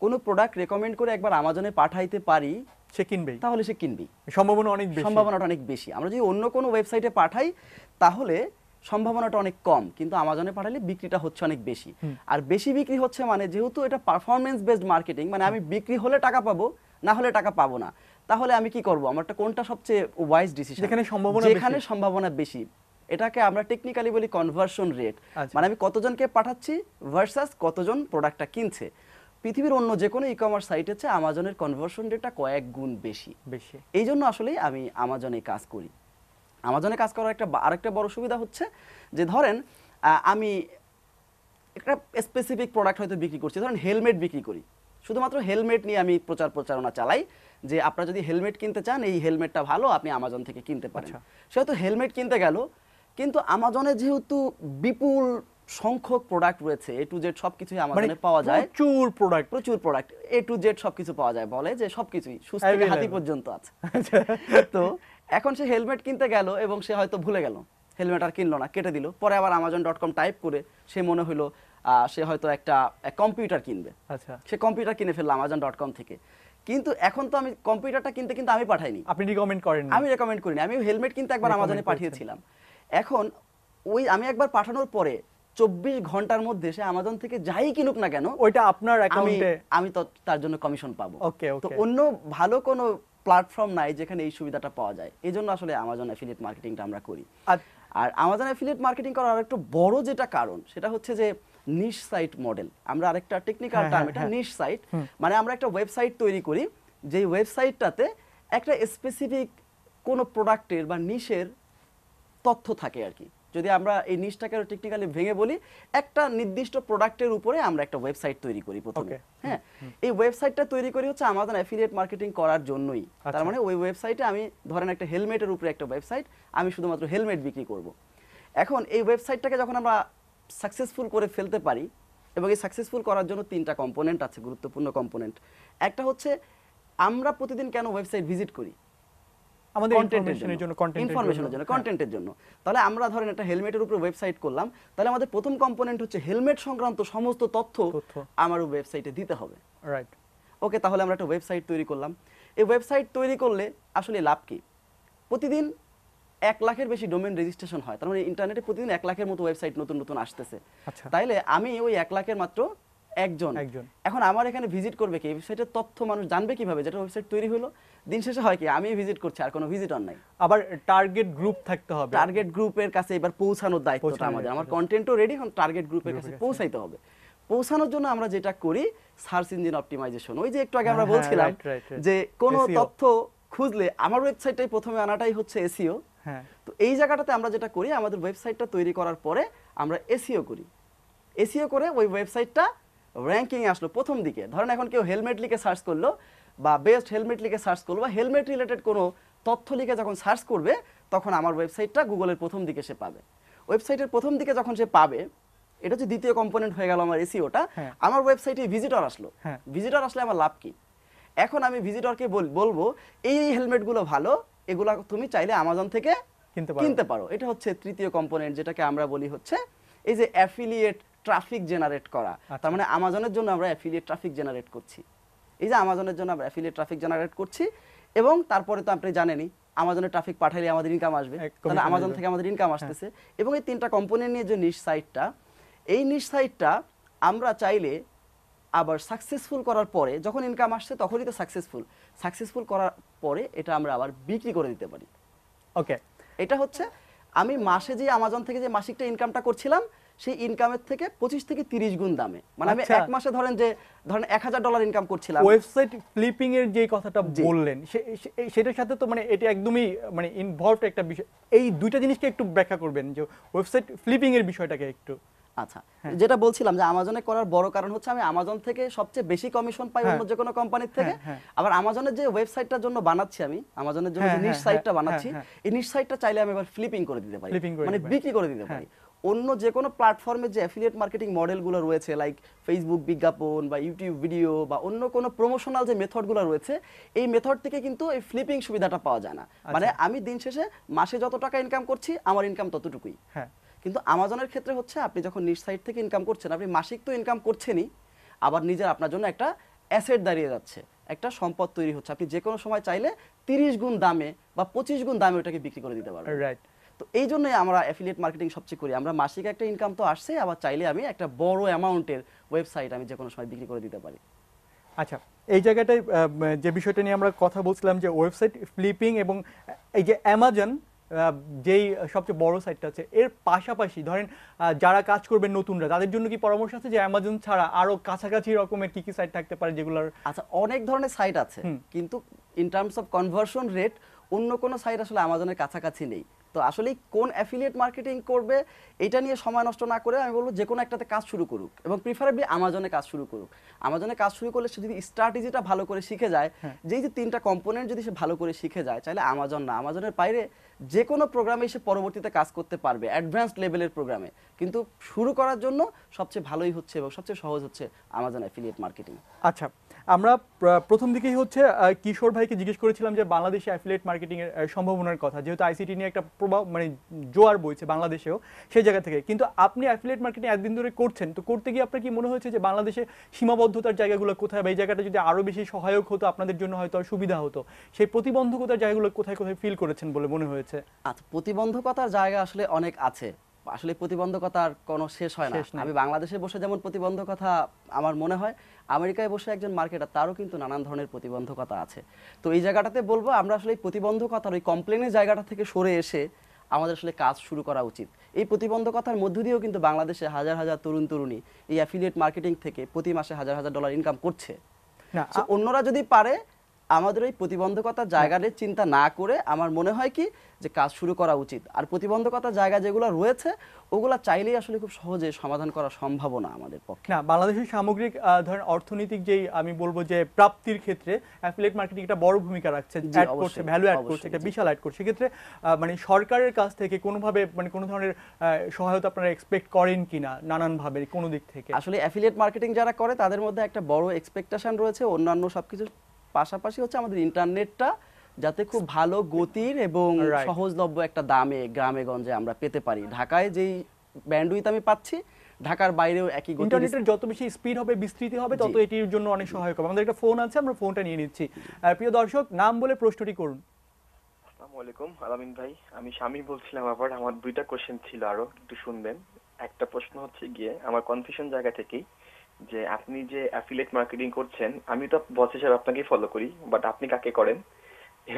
কোনো প্রোডাক্ট রেকমেন্ড করে একবার আমাজনে পাঠাইতে পারি, সে কিনবেই, তাহলে সে কিনবেই, সম্ভাবনা অনেক বেশি, সম্ভাবনাটা অনেক বেশি। আমরা যদি অন্য কোনো ওয়েবসাইটে পাঠাই তাহলে সম্ভাবনাটা অনেক কম, কিন্তু আমাজনে পাঠালে বিক্রিটা হচ্ছে অনেক বেশি। আর বেশি বিক্রি হচ্ছে মানে যেহেতু এটা পারফরমেন্স বেসড মার্কেটিং, মানে আমি বিক্রি হলে টাকা পাবো, না হলে টাকা পাবো না, তাহলে আমি কি করব? আমারটা কোনটা সবচেয়ে ওয়াইজ ডিসিশন? যেখানে সম্ভাবনা বেশি। এটাকে আমরা টেকনিক্যালি বলি কনভার্সন রেট, মানে আমি কতজনকে পাঠাচ্ছি ভার্সাস কতজন প্রোডাক্টটা কিনছে। পৃথিবীর অন্য যে কোনো ই কমার্স সাইটের চেয়ে আমাজনের কনভার্সন রেটটা কয়েক গুণ বেশি। এই জন্য আসলেই আমি আমাজনে কাজ করি। আমাজনে কাজ করার আরেকটা বড় সুবিধা হচ্ছে যে ধরেন আমি একটা স্পেসিফিক প্রোডাক্ট হয়তো বিক্রি করছি, ধরেন হেলমেট বিক্রি করি, শুধুমাত্র হেলমেট নিয়ে আমি প্রচারণা চালাই যে আপনারা যদি হেলমেট কিনতে চান এই হেলমেটটা ভালো, আপনি আমাজন থেকে কিনতে পারেন। সে হয়তো হেলমেট কিনতে গেল, কিন্তু আমাজনে যেহেতু বিপুল সংখ্যক প্রোডাক্ট রয়েছে, এ টু জেড সবকিছুই আমাজনে পাওয়া যায়, প্রচুর প্রোডাক্ট এ টু জেড সবকিছু পাওয়া যায়, বলে যে সবকিছুই সুস্থ থেকে হাতি পর্যন্ত আছে। তো এখন সে হেলমেট কিনতে গেল এবং সে হয়তো ভুলে গেল, হেলমেট আর কিনলো না, কেটে দিল। পরে আবার amazon.com টাইপ করে সে মনে হলো সে হয়তো একটা কম্পিউটার কিনবে, সে কম্পিউটার কিনে ফেললো amazon.com থেকে। কিন্তু এখন তো আমি কম্পিউটারটা কিনতে কিন্তু আমি পাঠাইনি, আপনি রিকমেন্ড করেন? আমি রেকমেন্ড করিনি, আমি হেলমেট কিনতে একবার আমাজনে পাঠিয়েছিলাম। এখন ওই আমি একবার পাঠানোর পরে 24 ঘন্টার মধ্যে সে আমাজন থেকে যাই কিনুক না কেন, ওইটা আপনার অ্যাকাউন্টে আমি তো তার জন্য কমিশন পাবো। তো অন্য ভালো কোনো প্ল্যাটফর্ম নাই যেখানে এই সুবিধাটা পাওয়া যায়। এই জন্য আসলে আমাজন অ্যাফিলিয়েট মার্কেটিংটা আমরা করি। আর আমাজন অ্যাফিলিয়েট মার্কেটিং করার আরেকটা বড় যেটা কারণ, সেটা হচ্ছে যে নিশ সাইট মডেল। আমরা আরেকটা টেকনিক্যাল টার্ম, এটা নিশ সাইট, মানে আমরা একটা ওয়েবসাইট তৈরি করি, যে ওয়েবসাইটটাতে একটা স্পেসিফিক কোনো প্রোডাক্টের বা নিশের তথ্য থাকে আর কি। যদি আমরা এই নিশটাকে টেকনিক্যালি ভেঙে বলি, একটা নির্দিষ্ট প্রোডাক্টের উপরে আমরা একটা ওয়েবসাইট তৈরি করি প্রথমে। হ্যাঁ, এই ওয়েবসাইটটা তৈরি করি হচ্ছে আমাজন অ্যাফিলিয়েট মার্কেটিং করার জন্যই। তার মানে ওই ওয়েবসাইটে আমি ধরেন একটা হেলমেটের উপরে একটা ওয়েবসাইট, আমি শুধুমাত্র হেলমেট বিক্রি করব। এখন এই ওয়েবসাইটটাকে যখন আমরা সাকসেসফুল করে ফেলতে পারি, এবং এই সাকসেসফুল করার জন্য 3টা কম্পোনেন্ট আছে, গুরুত্বপূর্ণ কম্পোনেন্ট। একটা হচ্ছে আমরা প্রতিদিন কেন ওয়েবসাইট ভিজিট করি? আমাদের ইনফরমেশনের জন্য, কন্টেন্টের জন্য। তাহলে আমরা ধরেন একটা হেলমেটের উপরে ওয়েবসাইট করলাম, তাহলে আমাদের প্রথম কম্পোনেন্ট হচ্ছে হেলমেট সংক্রান্ত সমস্ত তথ্য আমার ওয়েবসাইটে দিতে হবে। রাইট, ওকে। তাহলে আমরা একটা ওয়েবসাইট তৈরি করলাম। এই ওয়েবসাইট তৈরি করলে আসলে লাভ কি? প্রতিদিন 1 লাখের বেশি ডোমেইন রেজিস্ট্রেশন হয়, তার মানে ইন্টারনেটে প্রতিদিন 1 লাখের মতো ওয়েবসাইট নতুন নতুন আসতেছে। তাইলে আমি ওই 1 লাখের মাত্র একজন। এখন আমার এখানে ভিজিট করবে কি? ওয়েবসাইটের তথ্য মানুষ জানবে কিভাবে যেটা ওয়েবসাইট তৈরি হলো? দিন শেষে হয় কি, আমি ভিজিট করছি আর কোনো ভিজিটর নাই। আবার টার্গেট গ্রুপ থাকতে হবে, টার্গেট গ্রুপের কাছে এবার পৌঁছানোর দায়িত্বটা আমাদের। আমার কন্টেন্টও রেডি, এখন টার্গেট গ্রুপের কাছে পৌঁছাইতে হবে। পৌঁছানোর জন্য আমরা যেটা করি সার্চ ইঞ্জিন অপটিমাইজেশন। ওই যে একটু আগে আমরা বলছিলাম যে কোনো তথ্য খুঁজলে আমার ওয়েবসাইটটাই প্রথমে আনাটাই হচ্ছে এসইও। তো এই জায়গাটাতে আমরা যেটা করি, আমাদের ওয়েবসাইটটা তৈরি করার পরে আমরা এসইও করি। এসইও করে ওই ওয়েবসাইটটা র্যাঙ্কিং এ আসলো প্রথম দিকে। ধরেন এখন কেউ হেলমেট লিখে সার্চ করলো, বা বেস্ট হেলমেট লিখে সার্চ করলো, বা হেলমেট রিলেটেড কোনো তথ্য লিখে যখন সার্চ করবে, তখন আমার ওয়েবসাইটটা গুগলের প্রথম দিকে সে পাবে। ওয়েবসাইটের প্রথম দিকে যখন সে পাবে, এটা হচ্ছে দ্বিতীয় কম্পোনেন্ট হয়ে গেল আমার এসইওটা। আমার ওয়েবসাইটে ভিজিটর আসলো, ভিজিটর আসলে আমার লাভ কি? এখন আমি ভিজিটরকে বলবো এই হেলমেটগুলো ভালো, এগুলা তুমি চাইলে আমাজন থেকে কিনতে পারো। এটা হচ্ছে তৃতীয় কম্পোনেন্ট, যেটাকে আমরা বলি হচ্ছে এই যে অ্যাফিলিয়েট ট্রাফিক জেনারেট করা। তার মানে আমাজনের জন্য আমরা অ্যাফিলিয়েট ট্রাফিক জেনারেট করছি। এই যে আমাজনের জন্য আমরা অ্যাফিলিয়েট ট্রাফিক জেনারেট করছি, এবং তারপরে তো আপনি জানেনই আমাজনের ট্রাফিক পাঠাইলে আমাদের ইনকাম আসবে, তাহলে আমাজন থেকে আমাদের ইনকাম আসতেছে। এবং এই 3টা কম্পোনেন্ট নিয়ে যে নিশ সাইটটা, এই নিশ সাইটটা আমরা চাইলে আবার সাকসেসফুল করার পরে, যখন ইনকাম আসছে তখনই তো সাকসেসফুল করার পরে এটা আমরা আবার বিক্রি করে দিতে পারি। ওকে, এটা হচ্ছে আমি মাসে যে আমাজন থেকে যে মাসিকটা ইনকামটা করছিলাম, সেই ইনকামের থেকে 25 থেকে 30 গুণ দামে। মানে আমি এক মাসে ধরেন $1000 ইনকাম করছিলাম। ওয়েবসাইট ফ্লিপিং এর যে কথাটা বললেন, সেটার সাথে তো মানে এটা একদমই মানে ইনভলভড একটা বিষয়। এই দুইটা জিনিসকে একটু ব্যাখ্যা করবেন, যে ওয়েবসাইট ফ্লিপিং এর বিষয়টাকে একটু। আচ্ছা, যেটা বলছিলাম যে আমাজনে করার বড় কারণ হচ্ছে আমি আমাজন থেকে সবচেয়ে বেশি কমিশন পাই অন্য যে কোনো কোম্পানির থেকে। আবার আমাজনের যে ওয়েবসাইটটার জন্য বানাচ্ছি, আমি আমাজনের জন্য যে নিশ সাইটটা বানাচ্ছি, এই নিশ সাইটটা চাইলে আমি আবার ফ্লিপিং করে দিতে পারি, মানে বিক্রি করে দিতে পারি। অন্য যে কোনো প্ল্যাটফর্মে যে অ্যাফিলিয়েট মার্কেটিং মডেলগুলো রয়েছে, লাইক ফেসবুক বিজ্ঞাপন বা ইউটিউব ভিডিও বা অন্য কোনো প্রমোশনাল যে মেথডগুলো রয়েছে, এই মেথড থেকে কিন্তু এই ফ্লিপিং সুবিধাটা পাওয়া যায় না। মানে আমি দিন শেষে মাসে যত টাকা ইনকাম করছি, আমার ইনকাম ততটুকুই। কিন্তু আমাজনের ক্ষেত্রে হচ্ছে আপনি যখন নিজ সাইট থেকে ইনকাম করছেন, আপনি মাসিক তো ইনকাম করছেনই, আবার নিজের আপনার জন্য একটা অ্যাসেট দাঁড়িয়ে যাচ্ছে। একটা সম্পদ তৈরি হচ্ছে। আপনি যে কোনো সময় চাইলে 30 গুণ দামে বা 25 গুণ দামে ওটাকে বিক্রি করে দিতে পারবেন। রাইট। তো এই জন্যই আমরা অ্যাফিলিয়েট মার্কেটিং সবচেয়ে করি। আমরা মাসিক একটা ইনকাম তো আসছে, আবার চাইলে আমি একটা বড় অ্যামাউন্টের ওয়েবসাইট আমি যে কোনো সময় বিক্রি করে দিতে পারি। আচ্ছা, এই জায়গাটায় যে বিষয়টা নিয়ে আমরা কথা বলছিলাম যে ওয়েবসাইট ফ্লিপিং এবং এই যে অ্যামাজন যেই সবচেয়ে বড় সাইটটা আছে, এর পাশাপাশি ধরেন যারা কাজ করবেন নতুনরা, তাদের জন্য কি পরামর্শ আছে যে অ্যামাজন ছাড়া আরো কাছাকাছি রকমের কি কি সাইট থাকতে পারে যেগুলোর? আচ্ছা, অনেক ধরনের সাইট আছে, কিন্তু in terms of conversion rate অন্য কোনো সাইট আসলে আমাজনের কাছাকাছি নেই। তো আসলে কোন অ্যাফিলিয়েট মার্কেটিং করবে এটা নিয়ে সময় নষ্ট না করে আমি বলবো যে কোনো একটাতে কাজ শুরু করুক, এবং প্রিফারেবলি আমাজনে কাজ শুরু করুক। আমাজনে কাজ শুরু করলে সে যদি স্ট্র্যাটেজিটা ভালো করে শিখে যায়, যেই যে 3টা কম্পোনেন্ট যদি সে ভালো করে শিখে যায়, চাইলে আমাজন না, আমাজনের বাইরে যে কোনো প্রোগ্রামে সে পরবর্তীতে কাজ করতে পারবে, অ্যাডভান্সড লেভেলের প্রোগ্রামে। কিন্তু শুরু করার জন্য সবচেয়ে ভালোই হচ্ছে এবং সবচেয়ে সহজ হচ্ছে আমাজন অ্যাফিলিয়েট মার্কেটিং। আচ্ছা, আমরা প্রথম দিকেই হচ্ছে কিশোর ভাইকে জিজ্ঞেস করেছিলাম যে বাংলাদেশে অ্যাফিলিয়েট মার্কেটিং এর সম্ভাবনার কথা, যেহেতু আইসিটি নিয়ে একটা প্রভাব মানে জোয়ার বইছে বাংলাদেশেও সেই জায়গা থেকে। কিন্তু আপনি অ্যাফিলিয়েট মার্কেটিং এতদিন ধরে করছেন, তো করতে গিয়ে আপনার কি মনে হয়েছে যে বাংলাদেশে সীমাবদ্ধতার জায়গাগুলো কোথায়, বা এই জায়গাটা যদি আরো বেশি সহায়ক হতো আপনাদের জন্য হয়তো সুবিধা হতো, সেই প্রতিবন্ধকতার জায়গাগুলো কোথায় কোথায় ফিল করেছেন বলে মনে হয়েছে? আচ্ছা, প্রতিবন্ধকতার জায়গা আসলে অনেক আছে। আসলে প্রতিবন্ধকতার কোনো শেষ হয় না। আমি বাংলাদেশে বসে যেমন প্রতিবন্ধকতা আমার মনে হয়, আমেরিকায় বসে একজন মার্কেটার তারও কিন্তু নানান ধরনের প্রতিবন্ধকতা আছে। তো এই জায়গাটাতে বলবো আমরা আসলে এই প্রতিবন্ধকতার ওই কমপ্লেনের জায়গাটা থেকে সরে এসে আমাদের আসলে কাজ শুরু করা উচিত। এই প্রতিবন্ধকতার মধ্য দিয়েও কিন্তু বাংলাদেশে হাজার হাজার তরুণ তরুণী এই অ্যাফিলিয়েট মার্কেটিং থেকে প্রতি মাসে হাজার হাজার ডলার ইনকাম করছে। না, অন্যরা যদি পারে, আমাদের এই প্রতিবন্ধকতার জায়গাটা চিন্তা না করে আমার মনে হয় কি যে কাজ শুরু করা উচিত। আর প্রতিবন্ধকতার জায়গা যেগুলো রয়েছে ওগুলা চাইলেই আসলে খুব সহজে সমাধান করা সম্ভব না আমাদের পক্ষে। না, বাংলাদেশের সামগ্রিক ধরেন অর্থনৈতিক যেই আমি বলবো যে প্রাপ্তির ক্ষেত্রে অ্যাফিলিয়েট মার্কেটিং একটা বড় ভূমিকা রাখছে, অ্যাড করছে, ভ্যালু অ্যাড করছে, একটা বিশাল অ্যাড করছে। সেক্ষেত্রে মানে সরকারের কাছ থেকে কোনোভাবে মানে কোনো ধরনের সহায়তা আপনারা এক্সপেক্ট করেন কিনা নানান ভাবে কোনো দিক থেকে? আসলে অ্যাফিলিয়েট মার্কেটিং যারা করে তাদের মধ্যে একটা বড় এক্সপেকটেশন রয়েছে অন্যান্য সবকিছু পাশাপাশি হচ্ছে আমাদের ইন্টারনেটটা যাতে খুব ভালো গতির এবং সহজলভ্য একটা দামে গ্রামে গঞ্জে আমরা পেতে পারি। ঢাকায় যেই ব্যান্ডউইথ আমি পাচ্ছি, ঢাকার বাইরেও একই গতি। ইন্টারনেটের যত বেশি স্পিড হবে, বিস্তৃতি হবে, তত এটির জন্য অনেক সহায়ক হবে। আমাদের একটা ফোন আছে, আমরা ফোনটা নিয়ে নিচ্ছি। প্রিয় দর্শক, নাম বলে প্রশ্নটি করুন। আসসালামু আলাইকুম আলামিন ভাই, আমি শামী বলছিলাম। আবার আমার 2টা কোশ্চেন ছিল, আরো একটু শুনবেন। একটা প্রশ্ন হচ্ছে গিয়ে আমার কনফিউশন জায়গা থেকেই, যে আপনি যে অ্যাফিলিয়েট মার্কেটিং করছেন, আমি তো বস হিসেবে আপনাকেই ফলো করি, বাট আপনি কাকে করেন?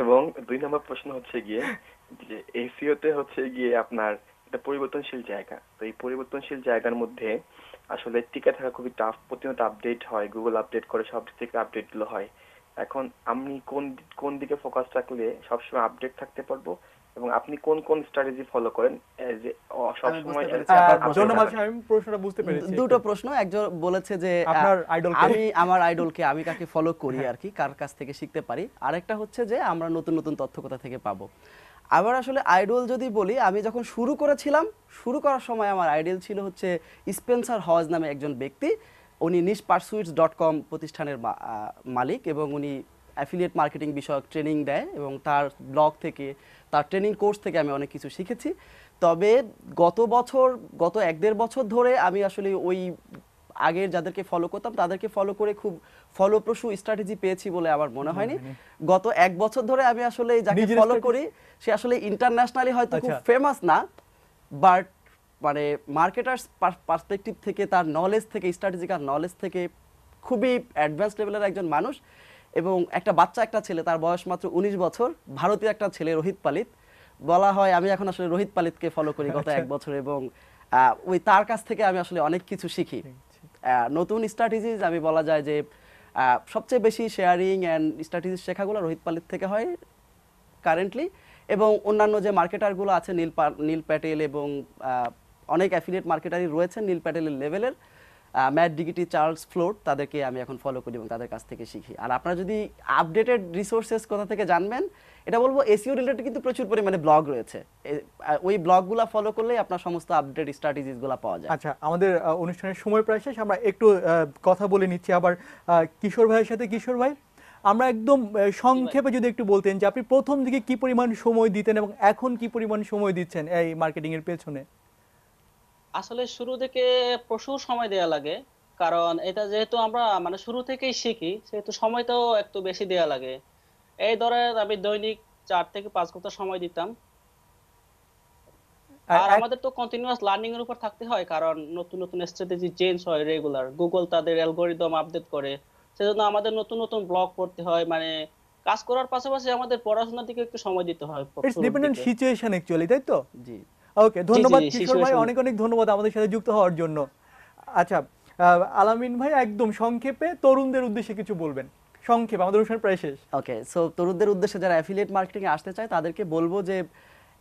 এবং 2 নম্বর প্রশ্ন হচ্ছে গিয়ে যে এসইও তে হচ্ছে গিয়ে আপনার একটা পরিবর্তনশীল জায়গা, তো এই পরিবর্তনশীল জায়গার মধ্যে আসলে টিকে থাকা খুবই টাফ। প্রতিনিয়ত আপডেট হয়, গুগল আপডেট করে, সব দিক থেকে আপডেট গুলো হয়। এখন আমি কোন দিকে ফোকাস রাখলে সবসময় আপডেট থাকতে পারবো, এবং আপনি কোন কোন স্ট্র্যাটেজি ফলো করেন যে সবসময়? ধন্যবাদ, আমি প্রশ্নটা বুঝতে পেরেছি। দুটো প্রশ্ন। একজন বলেছে যে আপনার আইডল, আমি আমার আইডলকে আমি কাকে ফলো করি আর কি, কার কাছ থেকে শিখতে পারি। আরেকটা হচ্ছে যে আমরা নতুন নতুন তথ্য কোথা থেকে পাবো। আবার আসলে আইডল যদি বলি, আমি যখন শুরু করেছিলাম, শুরু করার সময় আমার আইডল ছিল হচ্ছে স্পেন্সার হজ নামে একজন ব্যক্তি। উনি nicheparsuits.com প্রতিষ্ঠানের মালিক, এবং উনি অ্যাফিলিয়েট মার্কেটিং বিষয়ক ট্রেনিং দেয়, এবং তার ব্লগ থেকে, তার ট্রেনিং কোর্স থেকে আমি অনেক কিছু শিখেছি। তবে গত 1-1.5 বছর ধরে আমি আসলে ওই আগের যাদেরকে ফলো করতাম তাদেরকে ফলো করে খুব ফলপ্রসূ স্ট্র্যাটেজি পেয়েছি বলে আমার মনে হয়নি। গত 1 বছর ধরে আমি আসলে যাকে ফলো করি সে আসলে ইন্টারন্যাশনালি হয়তো খুব ফেমাস না, বাট মানে মার্কেটার্স পার্সপেক্টিভ থেকে, তার নলেজ থেকে, স্ট্র্যাটেজিক্যাল নলেজ থেকে খুবই অ্যাডভান্স লেভেলের একজন মানুষ। এবং একটা বাচ্চা, একটা ছেলে, তার বয়স মাত্র 19 বছর, ভারতীয় একটা ছেলে, রোহিত পালিত বলা হয়। আমি এখন আসলে রোহিত পালিতকে ফলো করি গত 1 বছর, এবং ওই তার কাছ থেকে আমি আসলে অনেক কিছু শিখি। নতুন স্ট্র্যাটেজিজ আমি বলা যায় যে সবচেয়ে বেশি শেয়ারিং অ্যান্ড স্ট্র্যাটেজিজ শেখাগুলো রোহিত পালিত থেকে হয় কারেন্টলি। এবং অন্যান্য যে মার্কেটারগুলো আছে, নীল প্যাটেল এবং অনেক অ্যাফিলিয়েট মার্কেটারই রয়েছে নীল প্যাটেলের লেভেলের, ম্যাট ডিগিটি, চার্লস ফ্লোট, তাদেরকে আমি এখন ফলো করি এবং তাদের কাছ থেকে শিখি। আর আপনারা যদি আপডেটেড রিসোর্সেস কোথা থেকে জানবেন, এটা বলবো এসইও রিলেটেড কিন্তু প্রচুর পরিমাণে ব্লগ রয়েছে, ওই ব্লগগুলো ফলো করলেই আপনার সমস্ত আপডেট স্ট্র্যাটেজিসগুলো পাওয়া যায়। আচ্ছা, আমাদের অনুষ্ঠানের সময় প্রায় শেষ, আমরা একটু কথা বলে নিচ্ছি আবার কিশোর ভাইয়ের সাথে। কিশোর ভাই, আমরা একদম সংক্ষেপে যদি একটু বলতেন যে আপনি প্রথম দিকে কি পরিমাণ সময় দিতেন এবং এখন কি পরিমাণ সময় দিচ্ছেন এই মার্কেটিং এর পেছনে? আসলে শুরু থেকে প্রচুর সময় দেওয়া লাগে, কারণ এটা যেহেতু আমরা মানে শুরু থেকেই শিখি, সেহেতু সময়টাও একটু বেশি দেয়া লাগে। এই ধরেন আমি দৈনিক 4 থেকে 5 ঘন্টা সময় দিতাম। আর আমাদের তো কন্টিনিউয়াস লার্নিং এর উপর থাকতে হয়, কারণ নতুন নতুন স্ট্র্যাটেজি চেঞ্জ হয় রেগুলার। গুগল তাদের অ্যালগরিদম আপডেট করে, সেজন্য আমাদের নতুন নতুন ব্লগ পড়তে হয়। মানে কাজ করার পাশাপাশি আমাদের পড়াশোনার দিকে একটু সময় দিতে হয় ইটস ডিপেন্ডেন্ট সিচুয়েশন অ্যাকচুয়ালি, তাই তো? জি ওকে, ধন্যবাদ জি, কিশোর ভাই, সিচুয়েশন। অনেক অনেক ধন্যবাদ আমাদের সাথে যুক্ত হওয়ার জন্য। আচ্ছা, আলামিন ভাই একদম সংক্ষেপে তরুণদের উদ্দেশ্যে কিছু বলবেন, সংক্ষেপে, আমাদের অনুষ্ঠান প্রায় শেষ। ওকে, সো তরুণদের উদ্দেশ্যে যারা অ্যাফিলিয়েট মার্কেটিং এ আসতে চায় তাদেরকে বলবো যে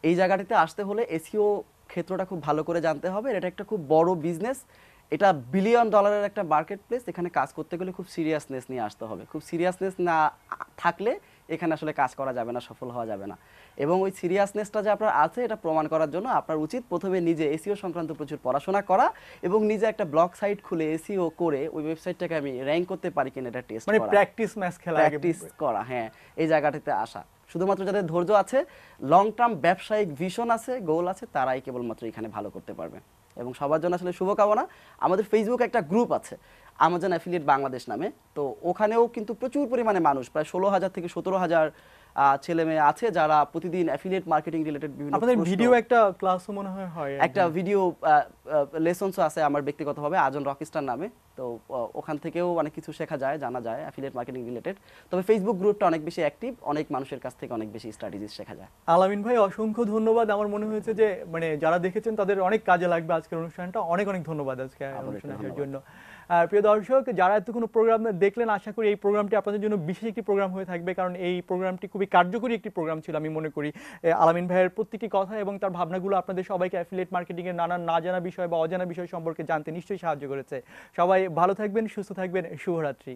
এই জায়গাটিতে আসতে হলে এসইও ক্ষেত্রটা খুব ভালো করে জানতে হবে। এটা একটা খুব বড় বিজনেস, এটা বিলিয়ন ডলারের একটা মার্কেট প্লেস। এখানে কাজ করতে গেলে খুব সিরিয়াসনেস নিয়ে আসতে হবে। খুব সিরিয়াসনেস না থাকলে এখানে আসলে কাজ করা যাবে না, সফল হওয়া যাবে না। এবং ওই সিরিয়াসনেসটা যে আপনার আছে এটা প্রমাণ করার জন্য আপনার উচিত প্রথমে নিজে এসইও সংক্রান্ত প্রচুর পড়াশোনা করা এবং নিজে একটা ব্লগ সাইট খুলে এসইও করে ওই ওয়েবসাইটটাকে আমি র্যাঙ্ক করতে পারি কিনা এটা টেস্ট মানে করা, প্র্যাকটিস ম্যাচ খেলা, প্র্যাকটিস করা। হ্যাঁ, এই জায়গাটিতে আসা শুধুমাত্র যাদের ধৈর্য আছে, লং টার্ম ব্যবসায়িক ভিশন আছে, গোল আছে, তারাই কেবলমাত্র এখানে ভালো করতে পারবে। এবং সবার জন্য আসলে শুভকামনা। আমাদের ফেসবুক একটা গ্রুপ আছে আমাজন অ্যাফিলিয়েট বাংলাদেশ নামে, তো ওখানেও কিন্তু প্রচুর পরিমাণে মানুষ, প্রায় 16,000 থেকে 17,000 ছেলে মেয়ে আছে যারা প্রতিদিন অ্যাফিলিয়েট মার্কেটিং রিলেটেড বিভিন্ন আপনাদের প্রশ্ন, ভিডিও একটা ক্লাসও মনে হয় একটা ভিডিও লেসনসও আছে আমার ব্যক্তিগতভাবে আজন রকস্টার নামে। তো ওখান থেকেও অনেক কিছু শেখা যায়, জানা যায় অ্যাফিলিয়েট মার্কেটিং রিলেটেড। তবে ফেসবুক গ্রুপটা অনেক বেশি অ্যাক্টিভ, অনেক মানুষের কাছ থেকে অনেক বেশি স্ট্র্যাটেজিস শেখা যায়। আলামিন ভাই অসংখ্য ধন্যবাদ। আমার মনে হয়েছে যে মানে যারা দেখেছেন তাদের অনেক কাজে লাগবে আজকের অনুষ্ঠানটা। অনেক অনেক ধন্যবাদ আজকে অনুষ্ঠান আসার জন্য। আর প্রিয় দর্শক, যারা এতক্ষণ প্রোগ্রাম দেখলেন, আশা করি এই প্রোগ্রামটি আপনাদের জন্য বিশেষ একটি প্রোগ্রাম হয়ে থাকবে, কারণ এই প্রোগ্রামটি খুবই কার্যকরী একটি প্রোগ্রাম ছিল। আমি মনে করি আলামিন ভাইয়ের প্রত্যেকটি কথা এবং তার ভাবনাগুলো আপনাদের সবাইকে অ্যাফিলিয়েট মার্কেটিং এর নানান না জানা বিষয় বা অজানা বিষয় সম্পর্কে জানতে নিশ্চয়ই সাহায্য করেছে। সবাই ভালো থাকবেন, সুস্থ থাকবেন, শুভরাত্রি।